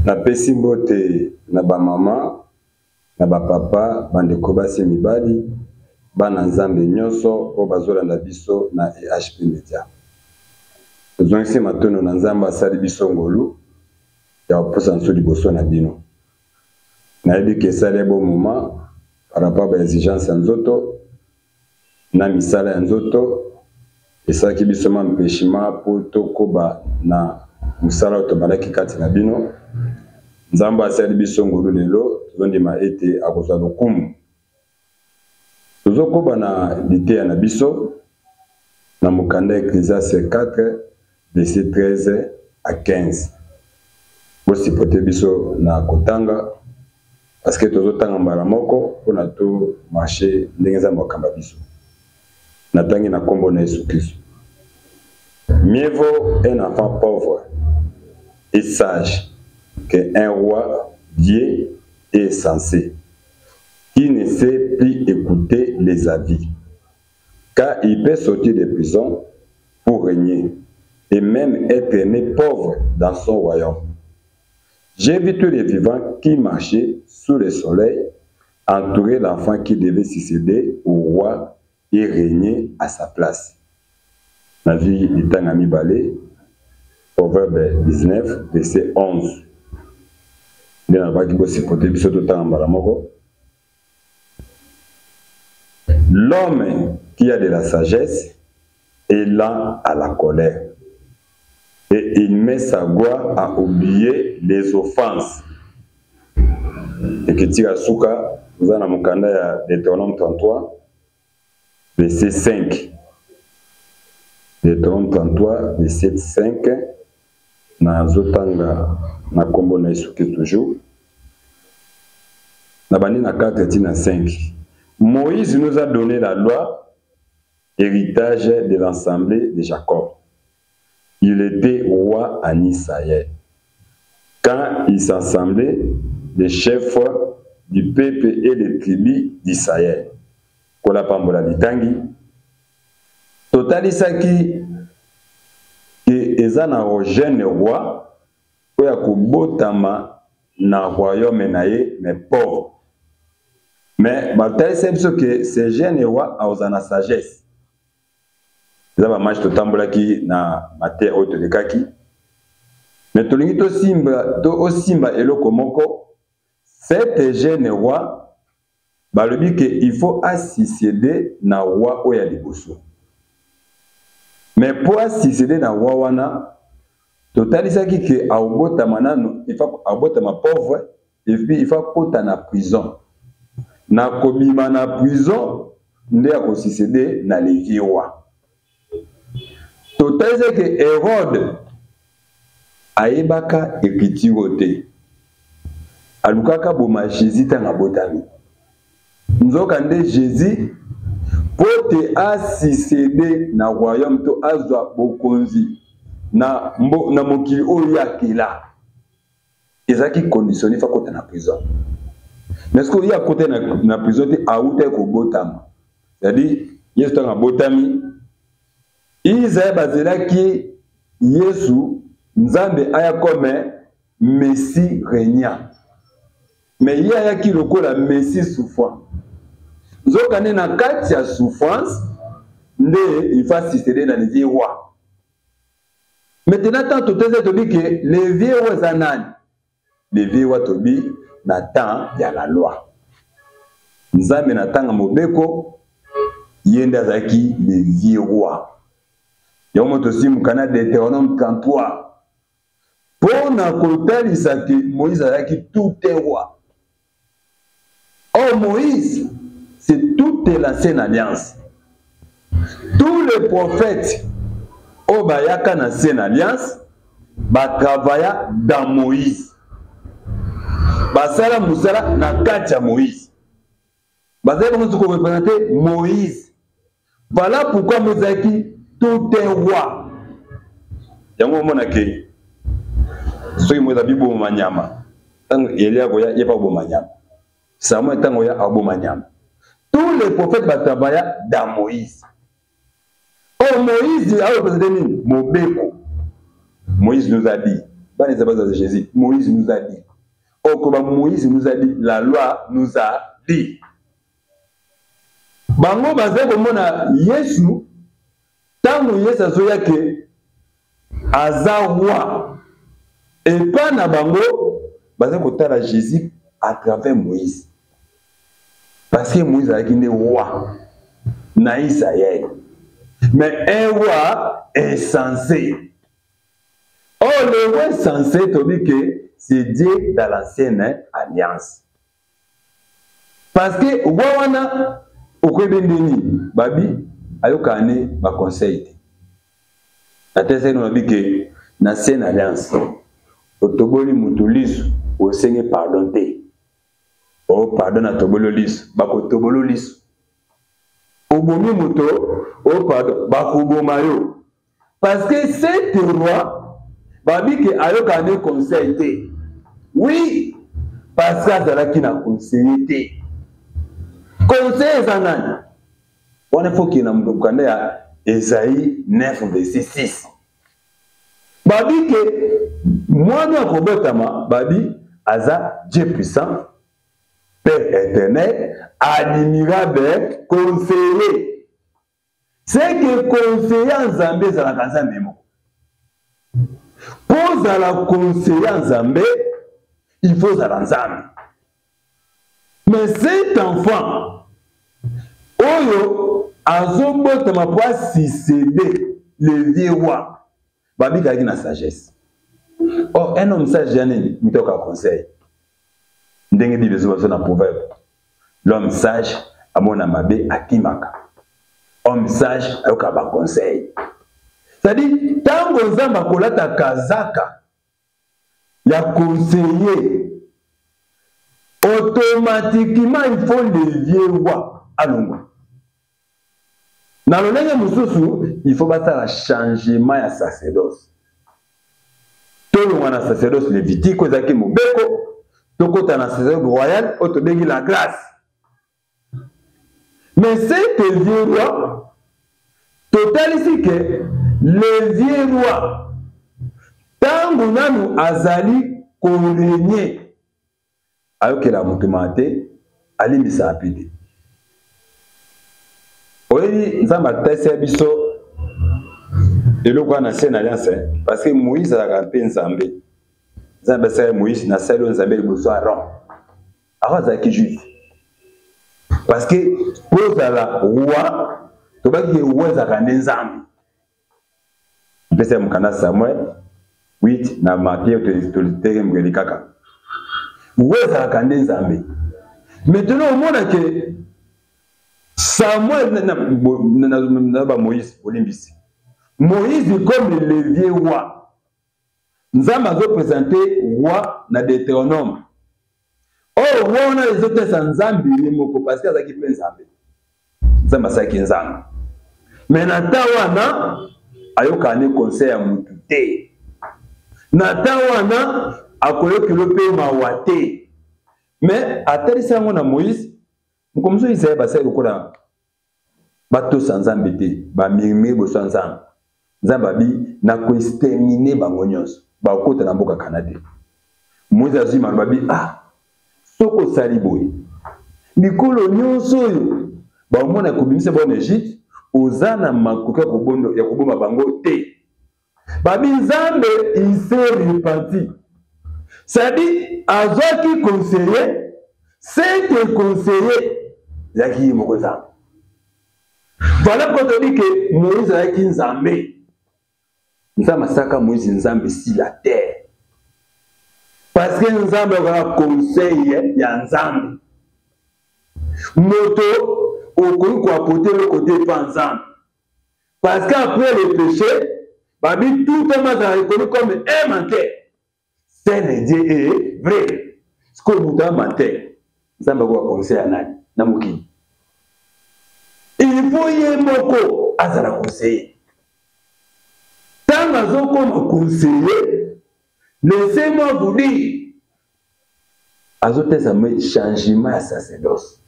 Na pesi mbote na ba mama na ba papa bandeko basi mibali bana nzambe nyonso o bazolanda biso na EHP Media. Tozongisi matono na nzambe asali biso ngolu ya oposa nso liboso na bino. Nayebi ke esali bon moment par rapport ba exigence ya nzoto na misala ya nzoto esalaki biso ma mpeshima po tokoba na musala oyo tobalaki kati na bino. Nzambe asali biso ngolu lelo tozondima ete akozwa lokumu. Tozokoba na liteya na biso na mokanda Ecclésiaste 4 verset 13 à 15. Bosipote biso na kotanga parce que tozotanga mbala moko mpona to marché ndenge Nzambe akamba biso. Natangi na kombo na Yesu Christ. Mieux vaut un enfant pauvre et sage qu'un roi vieux et sensé, qui ne sait plus écouter les avis, car il peut sortir de prison pour régner, et même être né pauvre dans son royaume. J'ai vu tous les vivants qui marchaient sous le soleil, entourer l'enfant qui devait succéder au roi et régner à sa place. La vie est un ami balé, Proverbe 19, verset 11. L'homme qui a de la sagesse est lent à la colère et il met sa gloire à oublier les offenses. Et que tira souka, nous avons mon canada de Deutéronome 33, verset 5. Deutéronome 33, verset 5. Na zotanga na kombo na Yesu Christ toujours. Na bani na 4 tina 5. Moïse nous a donné la loi, héritage de l'assemblée de Jacob. Il était roi en Israël. Quand il s'assemblait les chefs du peuple et des tribus d'Israël. Kola pambola litangi. Totalisaki eza na jeune roi oya kobotama na royaume na ye mais pauvre. Mais batalisa biso que ce jeune roi a na sagesse. Eza ba match totambolaki na matière oyo tolekaki. Mais tolingi osimba eloko moko. Cet jeune roi balobi que il faut succéder na roi oya liboso. Mais pour succéder na roi wana, totalisaki que aobota manano, il faut abota ma pauvre et puis il faut kota na prison. Na kobima na prison nde ako succéder na levier roi. Totalisaki que Hérode aebaka écriture te. Alukaka boma Jésus tanga botami. Nzoka nde Jésus pote succéder na royaume to azwa bokonzi na mokili oyo yakela. Ezaki conditionné fa kota na prison. Mais ce que ya kota na prison te auta ko botama. C'est-à-dire Yesu tanga botami. Isaïe bazelaki Yesu Nzambe aya comme Messie régnant. Mais il y a qui le la Messie souffrant. Zokane na kati ya souffrance, nde il faut assister dans les vieux rois. Maintenant, tant tout est dit que les vieux rois zanani, les vieux rois tobi na temps ya la loi. Nzambe na tanga mobeko yenda zaki les vieux rois. Yomo tosi mukana de Deutéronome 33. Pour na kotalisa que Moïse azaki tout est roi. Oh Moïse, c'est toute l'ancienne alliance. Tous les prophètes au Bayaka dans l'ancienne alliance travaillent dans Moïse. Basala Moussala na Katia Moïse. Basala nous représenter Moïse. Voilà pourquoi nous avons tout un roi. Yango monake. Soki mozabi bo manyama. Tango Elia goya yeba bo manyama. Samuel tango ya abo manyama. Tous les prophètes travaillent dans Moïse. Oh Moïse a représenté Mobeko. Moïse nous a dit, de Jésus. Moïse nous a dit. Oh, comme Moïse nous a dit, la loi nous a dit. Bango bazé comme Yesu, tant que Yesu azoya que azawa et pas na bango bazé kotala Jésus à travers Moïse. Parce que Moïse a été roi na Israël. Mais un roi insensé. Oh, le roi insensé, tu dis que c'est Dieu dans l'ancienne alliance. Parce que roi wana okwebendeni babi ayokane ba conseil. Na tese no babi que na ancienne alliance otoboli mutulisu osenge pardon te. Oh, pardon à tobolo lisu, bako tobolo lisu. Obomi moto, oh pardon, bako bomayo. Parce que cet roi, babi que ayokane conseil te. Oui, parce que ça qui n'a conseillé te. Conseil zanani. On est faut qu'il n'a pas ya Esaïe 9 verset 6. Babi que moi na kobotama, babi aza Dieu puissant. Père éternel, admirable, conseiller. C'est que conseiller en Zambé, c'est la canzane mémo. Pour la conseiller en Zambé, il faut ça l'ensemble. Mais cet enfant, Oyo, Azobo, tu m'as pas si cédé le vieux roi. Babi qui a la sagesse. Oh, un homme sage, il me toque un conseil. Ndenge di besoin de proverbe. L'homme sage a mon amabe akimaka. Homme sage a un conseil. C'est-à-dire, tant que Zamba kolata kazaka, il y a conseiller. Automatiquement, il faut le vieux roi à l'ombre. Dans le lenge mususu, il faut battre un changement à sacerdoce. Tout le monde a sacerdoce lévitique, ozaki mobeko. Donc, tu as un sacerdoce royal, tu as la grâce. Mais c'est que le vieux roi, total ici que le vieux roi, tant que nous azali qu'on régné, alors que la moutoumate, ali misa rapide. Oui, ça m'a testé biso. Et le roi n'a pas alliance, parce que Moïse a rampé Nzambé. Nzambe sa Moïse na selo Nzambe liboso Aaron. Aaron zaki juif. Parce que pour la roi, to ba ki roi za kande Nzambe. Pesa mukana Samuel 8 na Matthieu to tere mgeli kaka. Roi za kande Nzambe. Maintenant au monde que Samuel na ba Moïse olimbisi. Moïse comme le vieux roi. Nous avons présenté roi na Deutéronome. Oh, roi on a les autres sans Zambi, parce qu'il y a qui plein Zambi. Nous avons ça qui est Zambi. Mais Natawana, ayokane conseil à Moutouté. Natawana, akoyo kilope mawate. Mais à tel ça on a Moïse, comme ça il s'est passé le coup là. Bateau sans Zambi, ba mimé bo sans Zambi. Zambabi na ko exterminer bangonyos. Ba kota na mboka Kanade. Moïse azima babi soko saliboy. Mikolo nyonso oyo ba mona ko bimisa ba en Égypte ozana makoka ko bondo ya ko boma bango te. Babi Nzambe il s'est repenti. Ça dit azaki conseiller, c'est que conseiller yaki moko Nzambe. Voilà quand on dit que Moïse a été Nzambe. Nzambe saka Moïse Nzambe si la terre. Parce que Nzambe a conseil ya Nzambe. Moto au quoi porter le côté pas Nzambe. Parce qu'après le péché, babi tout le monde a reconnu comme un menteur. C'est le Dieu est vrai. Ce que vous avez menteur. Nzambe a conseil à nani na mokili. Il faut y moko azala conseiller. Quand nous avons comme conseiller, laissez-moi vous dire, azote ça met changement à sacerdoce.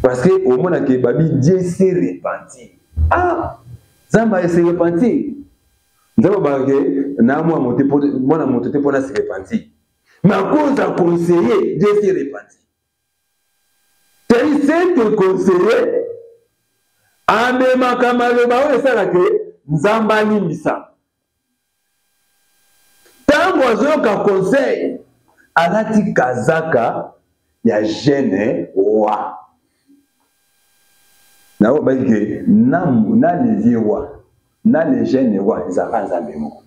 Parce que au moment que babi Dieu s'est repenti. Ah, Zamba s'est repenti. Nous avons bagé na moi monté pour se repentir. Mais à cause d'un conseiller, Dieu s'est repenti. C'est te conseiller, amema kamaloba o esala ke nzamba limbisa. Tango azoka conseil, alati kazaka ya jeune wa. Na o baike na les vieux wa, na les jeunes wa, ezaka nzambe moko.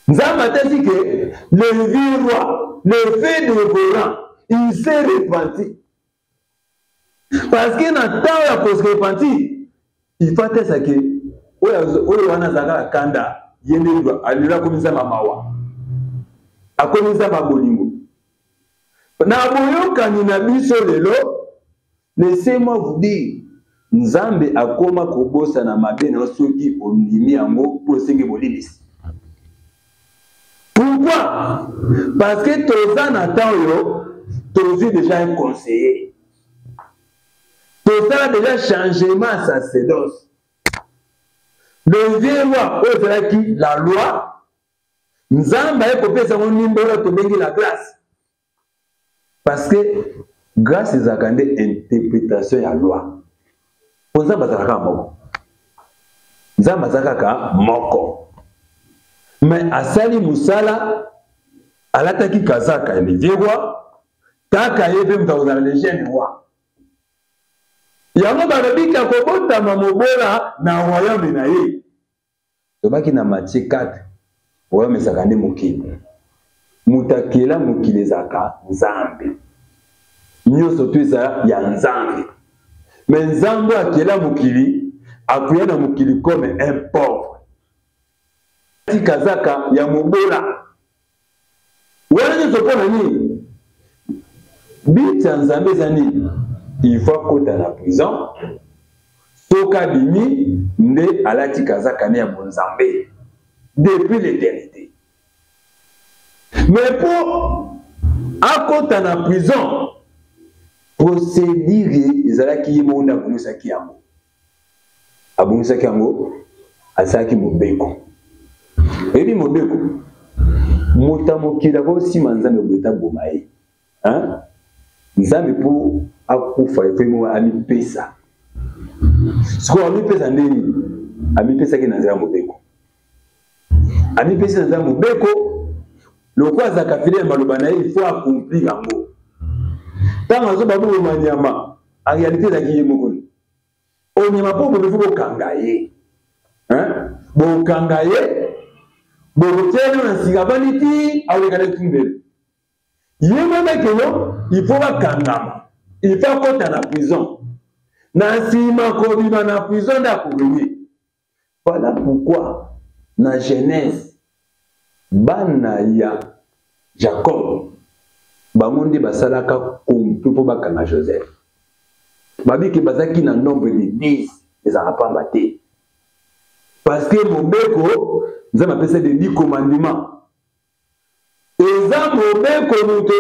Nzamba t'a dit que le vieux roi, le fait de volant, il s'est repenti. Parce que dans le temps où il s'est repenti, il faut que ça que oyo wana zaka kanda yende alira komisa mamawa. Akomisa babolingo. Na boyoka ni na biso lelo, laissez-moi vous dire, Nzambe akoma kobosa na mabe na soki ondimi yango po senge bolilisi. Pourquoi? Parce que Toza Nathan, Toza déjà un conseiller. Toza a déjà changement sacerdoce. Le vieux roi, qui la loi, Nzamba est copié sur un numéro de la grâce. Parce que grâce à la interprétation de la loi, Nzamba Zaka moko. Nzamba Zaka moko. Mais asali musala alataki kazaka ni viegwa taka yebe mtauzana legende wa yango barabika kobota mamobola na royaume na ye tobaki na Matthieu 4 royaume sakande mokili mutakela mokili zaka nzambe nyoso tuisa ya nzambe mais nzambe akela mokili akuya na mokili comme un pauvre. Kazaka ya mobola wana nzopona ni bita nzambe zani il faut kota na prison soka bimi nde alati kazaka ne ya nzambe depuis l'éternité. Mais pour akota na prison procédure ezalaki yemonda abungisaki yango asaki mobeko. Et puis, Mobeko, Motamokila aussi manzame beta bomae. Hein? Nzambe pour akufa et moi ami pesa. Ce qu'on ami pesa ndeni, ami pesa qui nanzela Mobeko. Ami pesa nanzela Mobeko, le quoi zakafile malobana il faut accomplir yango. Tant azo babu manyama, en réalité la kiye moko. On n'y m'a pas pour faut kangaye. Hein? Bon kangaye bon, il faut pas kangama. Il faut qu'on dans la prison. Nansima kobima na prison d'akouré. Voilà pourquoi na Genèse bana ya Jacob bamundi basalaka kumpu po bakanga Joseph. Babi ki bazaki na nombre de 10 les arapamba te. Parce que Mobeko nous avons appelé ça des 10 commandements. Et ça, Mobeko nous te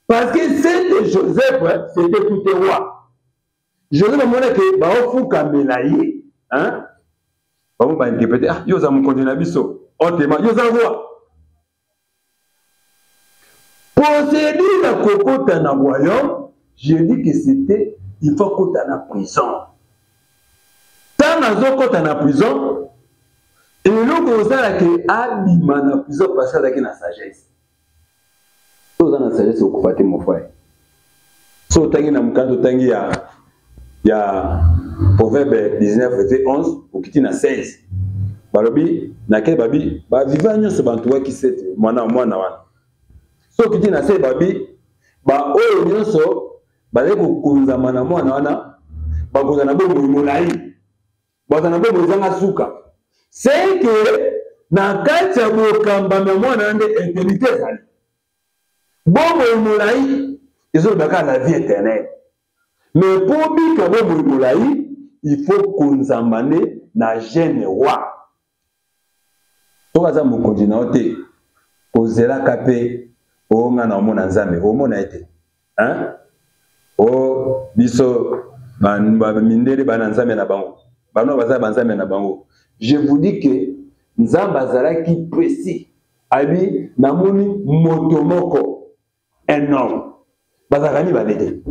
parce que c'est Joseph, c'était tout le roi. Joseph a dit que Baofu Kamelaye, hein? On va interpréter, ah, yo za mon condamné biso, on te yo za roi. Posséder la cocotte dans le royaume, je dis que c'était, il faut qu'on dans la prison. Tant qu'on dans la prison, et nous considérons que abîma dans la prison parce qu'il y a la sagesse. Tout dans la sagesse, c'est au mon frère. So tangi na mkanto tangi ya Proverbe 19 verset 11 ou kiti na 16. Balobi na ke babi ba vivanya se bantuwa ki sete mwana wana. So kiti na 16 babi ba oyo nyonso bale kokunza mwana wana ba koza na bomo molai. Ba na bomo zanga suka. C'est que na kati ya bokamba mwana ande eternité zali. Bomo molai ils ont la vie éternelle. Mais pour bien que il faut qu'on s'amène na jeune roi. Tout ça mon continent te kozela kapé o ngana mona nzambe o mona été. Hein? O biso ba mindele ba nzambe na bango. Bano baza banzambe na bango. je vous dis que Nzamba Zalaki précis. Abi namoni motomoko un homme. Bazakani balede.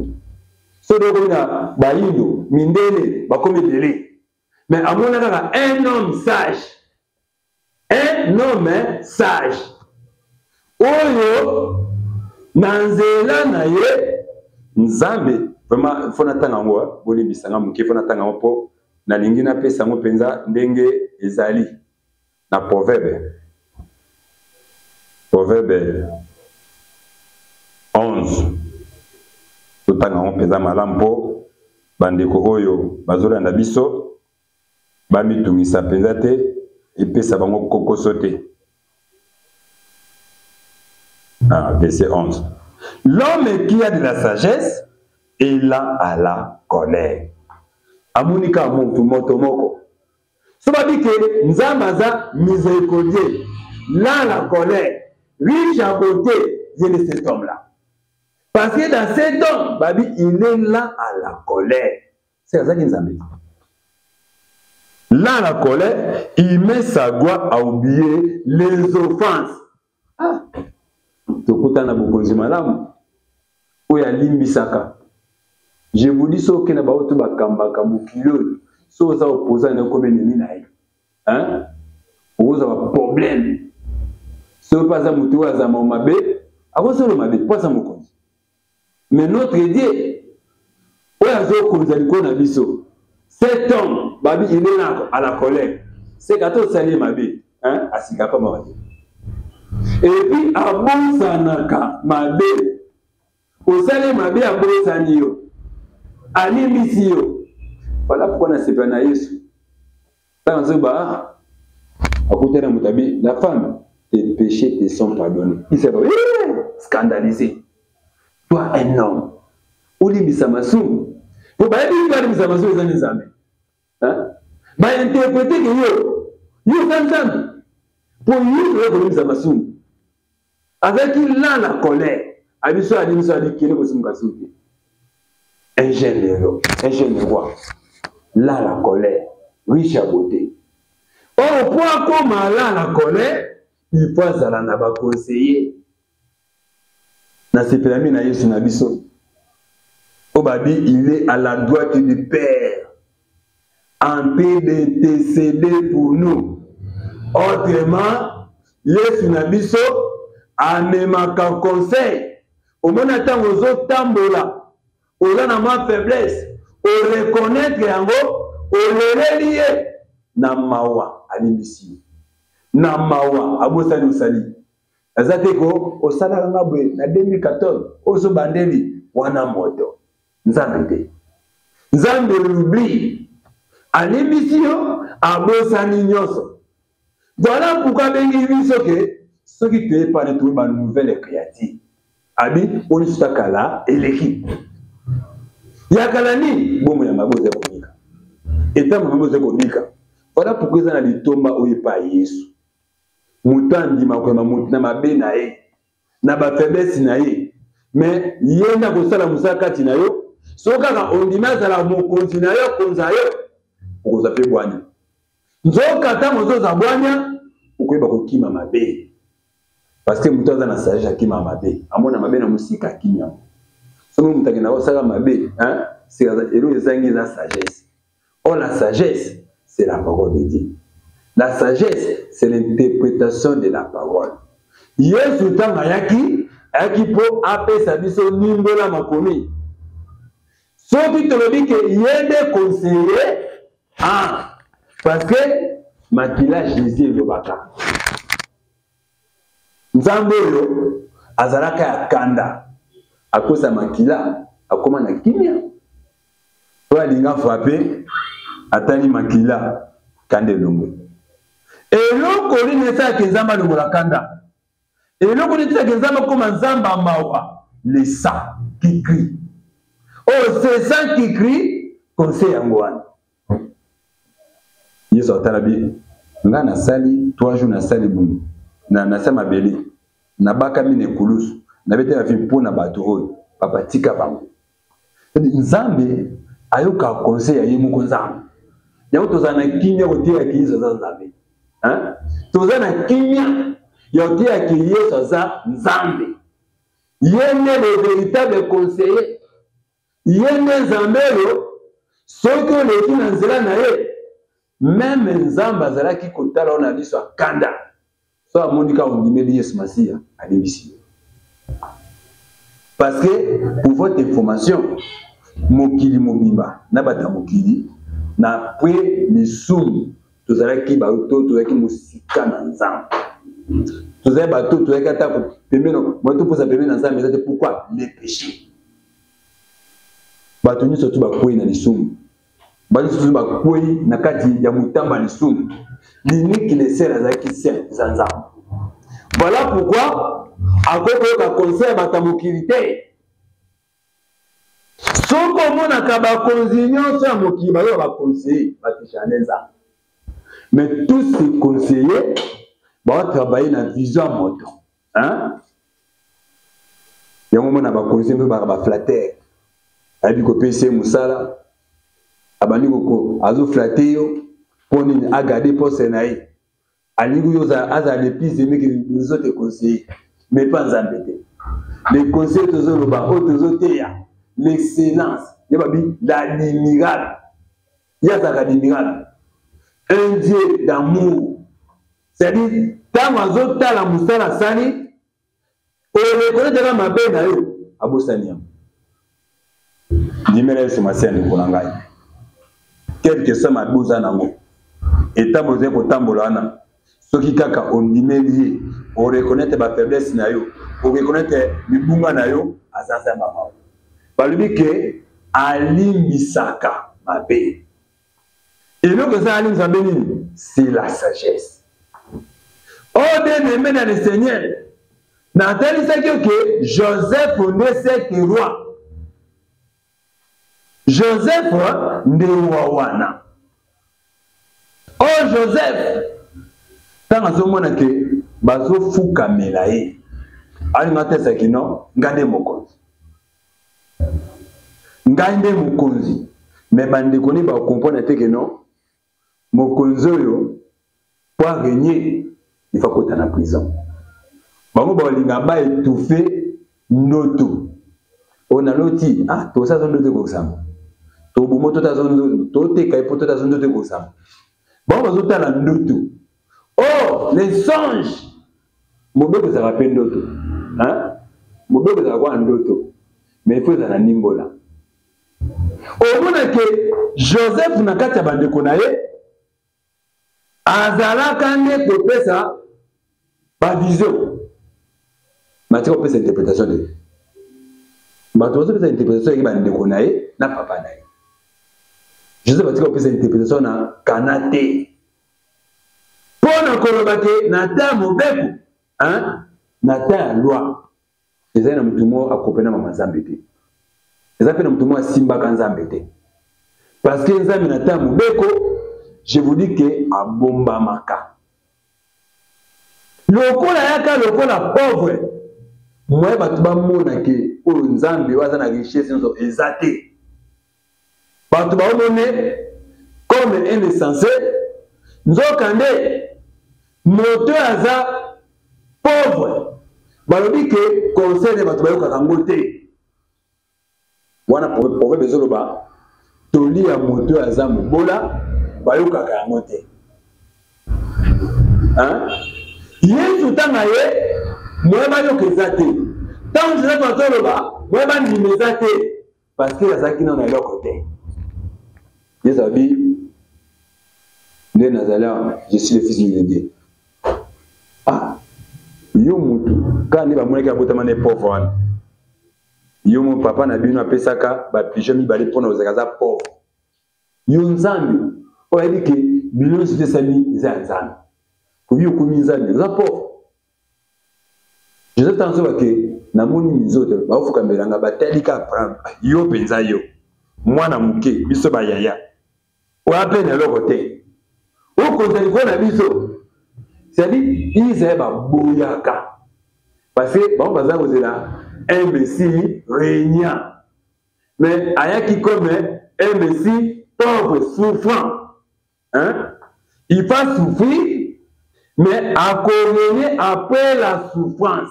Sodo na bayindo mindele bakomi délé. Mais amona kaka un homme sage. Un homme sage. Oyo nanzela na ye Nzambe vraiment fona tanga ngo boli bisanga muke fona tanga po na lingi na pesa ngo penza ndenge ezali na proverbe 11 totanga ngo penza malampo bandeko oyo bazolanda biso bamitungisa penza te epesa bango kokoso te. Verset 11. L'homme qui a de la sagesse est là à la colère. Amunika motomoko. Soba dit que Nzambaza miséricordieux, là la colère, riche à côté, il est cet homme-là. Parce que dans cet homme, Babi, il est là à la colère. C'est ça qu'il Nzambe. Là la colère, il met sa gloire à oublier les offenses. Ah! Tokutana bokonzi malamu oya limbisaka. Je vous dis so kena baoto bakambaka mukilo so za opposa na ko benemi na ye. Hein? Oza ba problème. So pas za mutu wa za mabe, akoso lo mabe pas za mokonzi. Mais notre Dieu oya zo konza liko na biso. Cet homme babi il est là à la colère. C'est kato sali mabe, hein? Asika pa mabe. Et puis, abonsanaka mabe. Osale mabe abonsani yo. Animisi yo. Voilà pourquoi on a séparé na Yesu. Dans ce bar, à côté de Moutabi, la femme, tes péchés te sont pardonnés. Il s'est scandalisé. Toi, un homme. Ouli misamasu. Pour pas dire misamasu, les amis amis. Hein? Bah interpréter que yo t'entends. Pour yo misamasu. Avec il a la colère, Abiso a dit qu'il un jeune roi, là la colère, riche à beauté. Or, point comme là la colère, il faut à la naba conseiller. Dans ces pyramides, na Yesu Nabiso. Obabi, il est à la droite du Père, en paix d'intercéder pour nous. Autrement, Yesu Nabiso. Amemaka conseil au moment où vous tambola au na ma faiblesse au reconnaître yango au le relier na mawa alimisi na mawa abosani usali azateko osala ngabwe na 2014 ozo bandeli wana moto Nzambe Nzambe l'oubli alimisi yo abosani nyoso. Voilà pourquoi bengi biso ke ceux qui ne pas de trouver une nouvelle créative. Abi, on est là et l'équipe. Yakalani, bon, il y a ma bose konika. Et tant ma bose konika. Voilà pourquoi ils ont dit Thomas ou pas Yesu. Moutan dit ma koma moutan ma benae. Na ba faiblesse nae. Mais yenda ko sala musaka tinayo. Soka ka ondima za la mokonzi nayo konzayo. Ko za pe bwanya. Nzoka ta mozo za bwanya, ukoyeba ko kima mabe. Parce que mutu aza na sagesse akima mabe. Amona mabe na musika akinya. Somo mutaki na osala mabe, hein? C'est elo ezangi la sagesse. Or la sagesse, c'est la parole de Dieu. La sagesse, c'est l'interprétation de la parole. Yesu tanga yaki po apesa biso nimbola makomi. Soki tolobi ke yende conseiller, ah, parce que makila Jésus le baka. Nzambe yo azalaka ya kanda akosa makila akoma na kimia to alinga frappé atani makila kande longwe eloko linesa kezamba longola kanda eloko linesa kezamba koma nzamba mawa le sang qui crie. Oh, c'est ça qui crie conseil yango wana Yesu atalabi nga na sali 3 jours na sali bungu na sama beli na baka mine kulusu na bete ya fipo na bato oyo papa tika bango Nzambe ayoka conseil ya yemu ko Nzambe yango tozana kimia kotia ki Yesu za nzambe hein tozana kimia yotia ki Yesu za nzambe yene le véritable conseiller yene nzambelo soki oleki na nzela na ye même nzambe azalaki kotala ona biso akanda so amonika ondimeli Yesu Masiya adebisi. Parce que pour votre information mokili mobimba na bata mokili na pwe misumu tozalaki bato tozalaki musika na nzambe tozalaki bato tozalaki ata pembeno moto posa pembeno na nzambe ezate pourquoi les péchés bato nyonso tu bakwei na lisumu bato nyonso tu bakwei na kati ya mutamba lisumu l'unique ne sert azalaki saint za nzambe. Voilà pourquoi akokoyoka conseil bata mokili te soko monaka bakonzi nyonso ya mokili bayo baconseiller batishane nzambe mais tous ces conseillers vont travailler dans la vision à moto hein yango mona bakonseiller mpe baka baflatter ayebi kopesa mosala abandi koko azoflatte yo mpo nini agade pose na ye alingi yo aza l'épice emeki les autres conseillers mais pas nzambe te les conseillers tozoloba oyo tozoteya l'excellence yababi l'admirable yazaka admirable un Dieu d'amour c'est-à-dire tant azotala musala sali orekonnaître mabe na yo abosani yango dimela Yesu Masiya ndeko na ngai quel que soit mabuza nango eta boze kotambola wana soki kaka ondimeli ye orekonnaître ba faiblesse na yo orekonnaître mibunga na yo azaza mama balobi ke alimbisaka mabe eloko eza alimbisa mabe nini c'est la sagesse. Oh bien-aimé dans le Seigneur natalisaki ke Joseph ndeseki roi Joseph nde roi wana oh Joseph tanga azomona ke bazofukamela ye alinga tesaki no ngande mokonzi ngande mokonzi mais bandeko ni ba comprendre te que non mokonzi oyo pour gagner il faut kota na prison bango ba linga ba étouffer ndoto on a loti ah to ça ndoto ko sama to bumo to ta zondo to te kai poto ta zondo te ko sama bango bazotala ndoto oh les songes mobeko za rappel ndoto hein mobeko za kwa ndoto mais il faut za na nimbola omona ke Joseph na kati ya bandeko na ye azalaka nde kopesa bavision batika kopesa interprétation de bato bazopesa interprétation ya bandeko na ye na papa na ye Joseph batika kopesa interprétation na kana te mpona koloba ke na ta mobeko na ta ya loi ezali na motu moko akopena mama nzambe te eza mpe na motu moko asimbaka nzambe te parce que nzambe na ta mobeko je vous dis que abombamaka lokola yaka lokola pauvre moye bato bamona ke oyo nzambe waza na richesse nyonso eza te bato baomone comme un insensé nzoka nde moto aza pauvre balobi ke conseil bato bayokaka yango te wana proverbe ezoloba tolia moto aza mobola bayokaka yango te yesu tanga ye moye bayoka eza te ntango Joseph azoloba moye bandima eza te parce que azalaki nano na eloko te yesu abi nde nazali je suis le fils du Dieu ah yo mutu ka nde bamonaki abotama na pauvre wana yo mo papa na bino apesaka bapigeon mibale mpona ozalaka aza pauvre yo nzambe oyebi ke bino nyonso tesali eza ya nzambe kobi okomi nzambe oza pauvre Joseph ntango azoba ke namoni minzoto baofukambelanga batalika Abraham yo mpenza yo mwana moke biso bayaya oya mpe na eloko te okonza likolo na biso c'est-à-dire Israël baboyaka parce que bango baza kozela un messie régnant mais ayaki comme un messie pauvre souffrant hein? Il va souffrir, mais à revenir après la souffrance.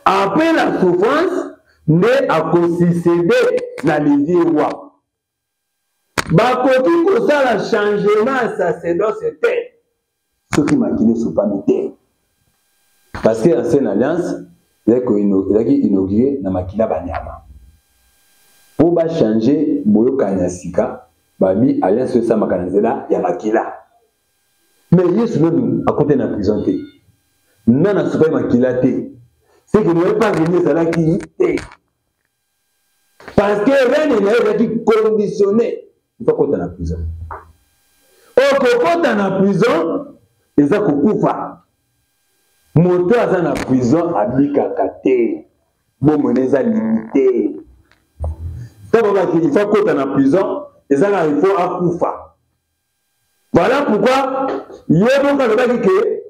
Après la souffrance, ne à considérer la levier roi. Bakoki ko ça la changement sacerdoce était. Ceux qui maquillent sont pas mis. Parce que l'ancienne alliance, il a inauguré na makila banyama. Pour ba changer boyo kanyasika, babi alliance ça makanzela ya makila. Mais Yesu nous à côté na prison té. Non na soupa makila té. C'est que nous pas venir ça là qui té. Parce que rien n'est qui conditionné. Il faut qu'on dans la prison. Au quand dans la prison, ils ont kufa. Moto dans la prison abika kate. Bon moneza limité. Ça va qu'il faut qu'on dans la prison, ils ont il faut akufa. Voilà pourquoi il y a donc le que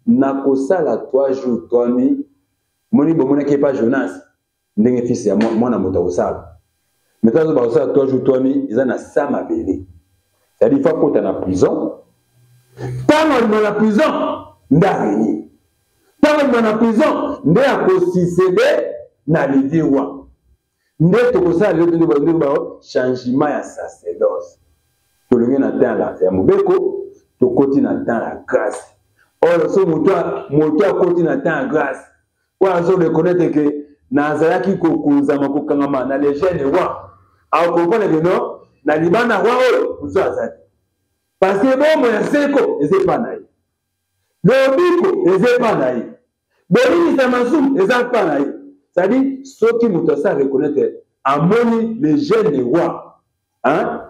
na kosala 3 jours 3 nuits. Moni bomona qui pas Jonas. Ndenge fils ya moi na moto osala. Mais quand on va 3 jours 3 nuits, ils ont un sama belé. C'est-à-dire qu'il faut qu'on dans la prison. Tant qu'on est dans la prison, ndari. Tant qu'on est dans la prison, ndé a considéré na levier roi. Ndé to ça le changement ya sacerdoce. To le na temps là, ya mobeko, to continue na temps la grâce. Or so moto continue na temps la grâce. Ou azo reconnaître que nazalaki kokunza makokangama na légende roi. A comprendre que non, na libana roi oyo azali. Parce que bon mon seko eze pas naï. Le biko eze pas naï. Boni samasu eze pas naï. C'est-à-dire ceux qui muto ça reconnaître amoni les jeunes rois. Hein?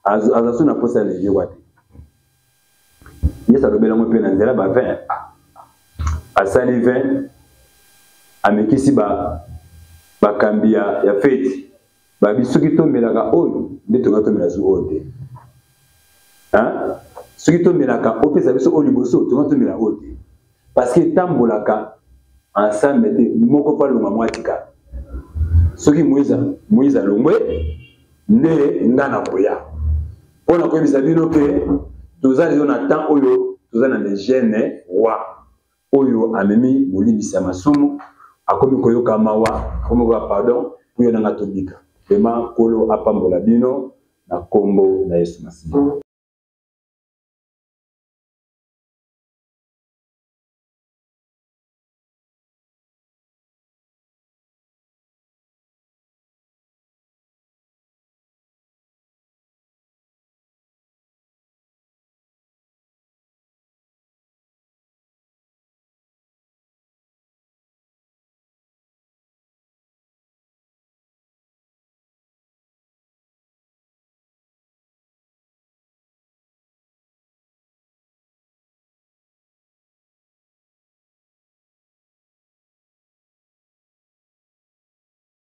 Azasu na posa les rois. Yesa lobela mo pe na nzela ba 20. Asali 20 amekisi ba kambia ya fête. Babi soki to melaka oyo nde to mela zu ote. Hein? Soki to melaka opesa biso o liboso to mela ote. Parce que tambolaka ensemble te moko pa longa mwatika. Soki Moïse longwe nde ngana koya. Pona ko bisa bino ke tozali na temps oyo tozana les jeunes roi oyo amemi bolibisa masumu akomi koyoka mawa komo ba pardon pour yona ngatobika. Vraiment, Kolo apambola bino na kombo na Yesu Masihi.